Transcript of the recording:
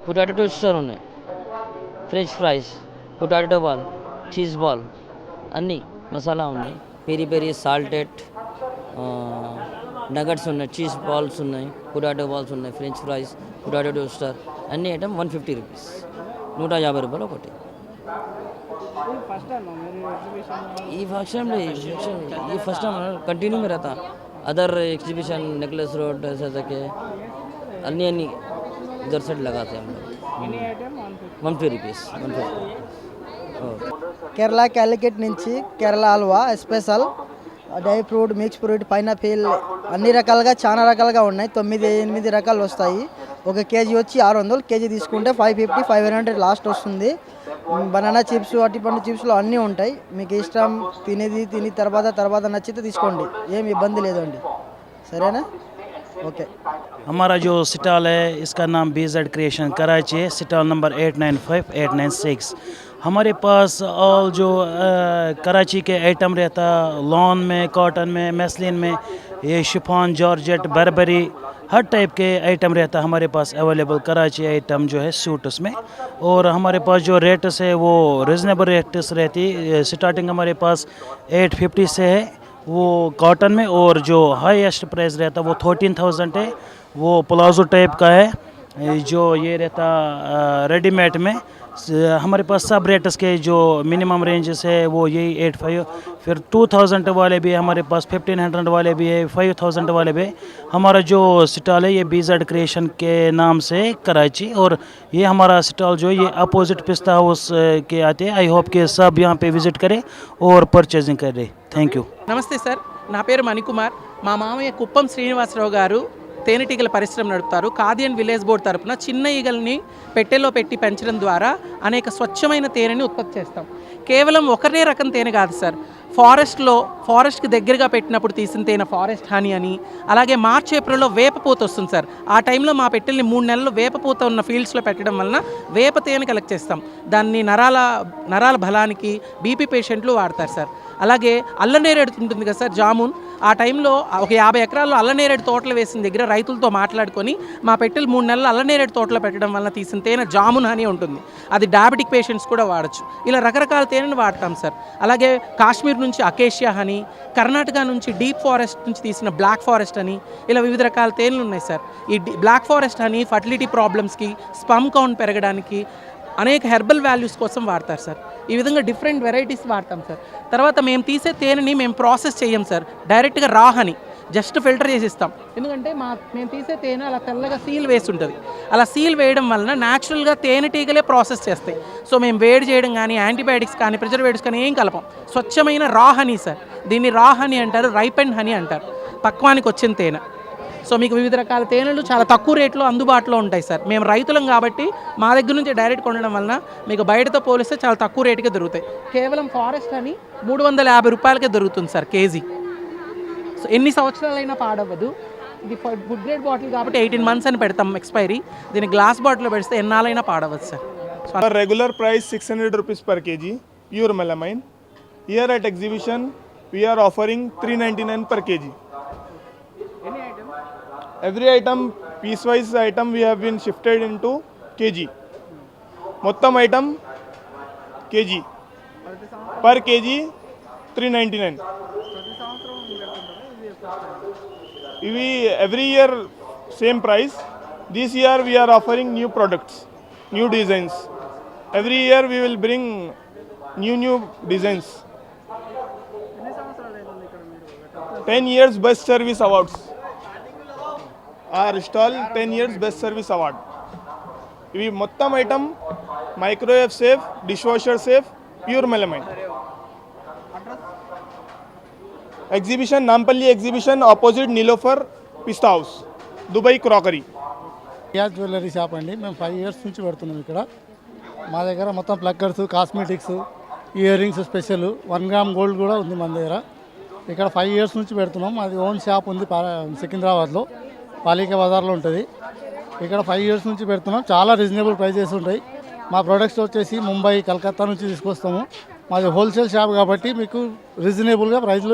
Potato toaster ఉన్నాయి, French fries, potato ball, cheese ball అన్నీ మసాలా ఉన్నాయి. పెరి పెరి సాల్టెడ్ నగట్స్ ఉన్నాయి, చీజ్ బాల్స్ ఉన్నాయి, పొటాటో బాల్స్ ఉన్నాయి, ఫ్రెంచ్ ఫ్రైస్, పొటాటో టోస్టర్ అన్ని ఐటమ్ 150 రూపీస్, 150 రూపాయలు ఒకటి. ये फर्स्ट टाइम ये फर्स्ट टाइम कंटिन्यू में रहता अदर एग्जीबिशन नेकलेस रोड ऐसा के अन्य अन्य इधर साइड लगाते हैं हम लोग 150 रुपीस 150. కేరళ క్యాలికట్ నుంచి Kerala halwa special dry fruit, mix fruit, pineapple అన్ని రకాలుగా చాలా రకాలుగా ఉన్నాయి. 9-8 రకాలు వస్తాయి. ఒక కేజీ వచ్చి 600, కేజీ తీసుకుంటే 550 500 లాస్ట్ వస్తుంది. బనానా చిప్స్, అరటిపండు చిప్స్లో అన్నీ ఉంటాయి. మీకు ఇష్టం తిని తర్వాత నచ్చితే తీసుకోండి, ఏం ఇబ్బంది లేదండి. సరేనా? ఓకే. हमारा जो स्टॉल है इसका नाम BZ क्रिएशन कराची है, स्टॉल नंबर 895 896. हमारे पास ऑल जो कराची के आइटम रहता, लॉन में, कॉटन में, मैसलिन में, ये शिफॉन, जॉर्जेट, बर्बरी, हर टाइप के आइटम रहता हमारे पास अवेलेबल कराची आइटम जो है सूट्स में. और हमारे पास जो रेट्स है वो रिजनेबल रेट्स रहती. स्टार्टिंग हमारे पास 850 से है वो कॉटन में, और जो हाईएस्ट प्राइस रहता वो 13,000 है, वो प्लाजो टाइप का है. जो ये रहता रेडीमेड में हमारे पास सब रेट्स के जो मिनिमम रेंजेस है वो यही 85. फिर 2000 वाले भी हमारे पास, 1500 वाले भी है, 5000 वाले भी. हमारा जो स्टॉल है ये BZ क्रिएशन के नाम से कराची, और ये हमारा स्टॉल जो है ये अपोजिट पिस्ता हाउस के आते हैं. आई होप कि सब यहाँ पे विजिट करें और परचेजिंग करें. Thank you. నమస్తే సార్, నా పేరు మణికుమార్. మా మామయ్య కుప్పం శ్రీనివాసరావు గారు తేనెటీగల పరిశ్రమ నడుపుతారు. ఖాదీ విలేజ్ బోర్డ్ తరపున చిన్న ఈగల్ని పెట్టెలో పెట్టి పెంచడం ద్వారా అనేక స్వచ్ఛమైన తేనెని ఉత్పత్తి చేస్తాం. కేవలం ఒకటే రకం తేనె కాదు సార్, ఫారెస్ట్కి దగ్గరగా పెట్టినప్పుడు తీసిన తేనె ఫారెస్ట్ హనీ అని, అలాగే మార్చ్ ఏప్రిల్లో వేపపూత వస్తుంది సార్. ఆ టైంలో మా పెట్టెల్ని 3 నెలలు వేపపూత ఉన్న ఫీల్డ్స్లో పెట్టడం వలన వేప తేనె కలెక్ట్ చేస్తాం. దాన్ని నరాల బలానికి బీపీ పేషెంట్లు వాడతారు సార్. అలాగే అల్లనేరేడు ఉంటుంది కదా సార్, జామున్. ఆ టైంలో ఒక 50 ఎకరాల్లో అల్లనేరేడు తోటలు వేసిన దగ్గర రైతులతో మాట్లాడుకొని మా పెట్టెలు 3 నెలలు అల్లనేరేడు తోటలో పెట్టడం వల్ల తీసిన తేనె జామున్ హనీ ఉంటుంది. అది డయాబెటిక్ పేషెంట్స్ కూడా వాడచ్చు. ఇలా రకరకాల తేనెను వాడతాం సార్. అలాగే కాశ్మీర్ నుంచి అకేషియా హనీ, కర్ణాటక నుంచి డీప్ ఫారెస్ట్ నుంచి తీసిన బ్లాక్ ఫారెస్ట్ అని, ఇలా వివిధ రకాల తేనెలు ఉన్నాయి సార్. ఈ బ్లాక్ ఫారెస్ట్ హనీ ఫర్టిలిటీ ప్రాబ్లమ్స్కి, స్పమ్ కౌంట్ పెరగడానికి, అనేక హెర్బల్ వాల్యూస్ కోసం వాడతారు సార్. ఈ విధంగా డిఫరెంట్ వెరైటీస్ వాడతాం సార్. తర్వాత మేము తీసే తేనెని మేము ప్రాసెస్ చేయం సార్, డైరెక్ట్గా రా హనీ జస్ట్ ఫిల్టర్ చేసి ఇస్తాం. ఎందుకంటే మేము తీసే తేనె అలా తెల్లగా సీల్ వేసి ఉంటుంది. అలా సీల్ వేయడం వలన న్యాచురల్గా తేనెటీగలే ప్రాసెస్ చేస్తాయి. సో మేము వేడి చేయడం కానీ, యాంటీబయాటిక్స్ కానీ, ప్రిజర్వేటివ్స్ కానీ ఏం కలపం. స్వచ్ఛమైన రా హనీ సార్. దీన్ని రా హనీ అంటారు, రైపెండ్ హనీ అంటారు, పక్వానికి వచ్చిన తేనె. సో మీకు వివిధ రకాల తేనెలు చాలా తక్కువ రేట్లో అందుబాటులో ఉంటాయి సార్. మేము రైతులం కాబట్టి మా దగ్గర నుంచి డైరెక్ట్ కొనడం వలన మీకు బయటతో పోలిస్తే చాలా తక్కువ రేటుకే దొరుకుతాయి. కేవలం ఫారెస్ట్ అని 350 రూపాయలకే దొరుకుతుంది సార్ కేజీ. సో ఎన్ని సంవత్సరాలైనా పాడవ్వదు. ఇది ఫుడ్ గ్రేడ్ బాటిల్ కాబట్టి 18 months అని పెడతాం ఎక్స్పైరీ. దీన్ని గ్లాస్ బాటిల్లో పెడితే ఎన్నాళ్ళైనా పాడవచ్చు sir. Regular price 600 rupees per kg pure melamine. Here at exhibition we are offering 399 per kg. Every item, piece-wise item we have been shifted into kg. Mottam item kg. Per kg 399. Every year same price. This year we are offering new products, new designs. Every year we will bring new designs. 10 years best service awards. Our stall 10 years best service award. ఇవి మొత్తం item microwave safe, dishwasher safe, pure melamine. Exhibition Nampally exhibition opposite Niloufer Pista House, Dubai crockery. Riyaz jewellery shop అండి. మేము 5 years నుంచి పెడుతున్నాం ఇక్కడ. మా దగ్గర మొత్తం pluckers, cosmetics, ear rings special, 1 gram gold కూడా ఉంది మన దగ్గర. ఇక్కడ 5 years నుంచి పెడుతున్నాం. అది ఓన్ షాప్ ఉంది సికింద్రాబాద్లో, పాలికా బజార్లో ఉంటుంది. ఇక్కడ 5 years నుంచి పెడుతున్నాం. చాలా రీజనబుల్ ప్రైజెస్ ఉంటాయి. మా ప్రొడక్ట్స్ వచ్చేసి ముంబై, కలకత్తా నుంచి తీసుకొస్తాము. మాది హోల్సేల్ షాప్ కాబట్టి మీకు రీజనబుల్గా ప్రైస్లో